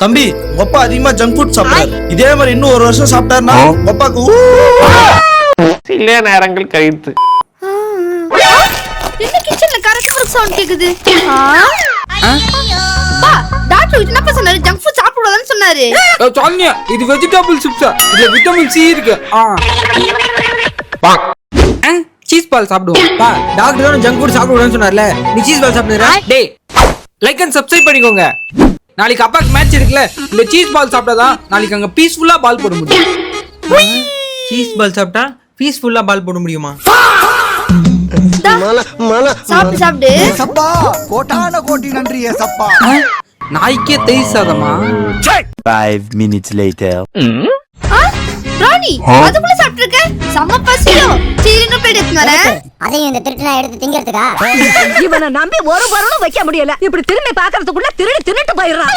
தம்பி உங்க அப்பா அதிகமா ஜங்க் ஃபுட் சாப்பிட்டாரு. இதே மாதிரி இன்னும் ஒரு வருஷம் சாப்பிட்டாருன்னா உங்க அப்பாக்கு சில நேரங்கள் கழித்து என்ன கிச்சன்ல கரகர சவுண்ட் கேக்குது. பா டாக்டர் என்னப்பா சொன்னாரு? ஜங்க் ஃபுட் சாப்பிடக்கூடாதுன்னு சொன்னாரு. சானியா இது வெஜிடபிள் சிப்ஸ், இதுல விட்டமின் சி இருக்கு. சீஸ் பால் சாப்பிடுவோம். பா டாக்டர் தான் ஜங்க் ஃபுட் சாப்பிடக்கூடாதுன்னு சொன்னார்ல, நீ சீஸ் பால் சாப்பிடுற. டேய் லைக் அண்ட் சப்ஸ்கிரைப் பண்ணிக்கோங்க. நாளைக்கு அப்பாக்கு மேட்ச் இருக்குல்ல, இந்த சீஸ் பால் சாப்பிட்டாதான் நாளைக்கு அங்க பீஸ்ஃபுல்லா பால் போட முடியும். சீஸ் பால் சாப்பிட்டா பீஸ்ஃபுல்லா பால் போட முடியுமா? சாப்பிடு சாப்பிடு. சப்பா கோட்டான கோட்டி நன்றி சப்பா. நாய்க்கே தயிர் சாதமா? 5 minutes later. ராணி அதுக்குள்ள சாப்பிட்டுருக்க? செம்ம பசியோ. சீரின பிளேட் எடுத்து வரேன். அதையும் இந்த திருட்டு நான் எடுத்து திங்கிறதுக்கா? இவனை நம்பி ஒரு பொருளும் வைக்க முடியல. இப்படி திரும்பி பாக்குறதுக்குள்ள திருடி தின்னுட்டு போயிடுறான்.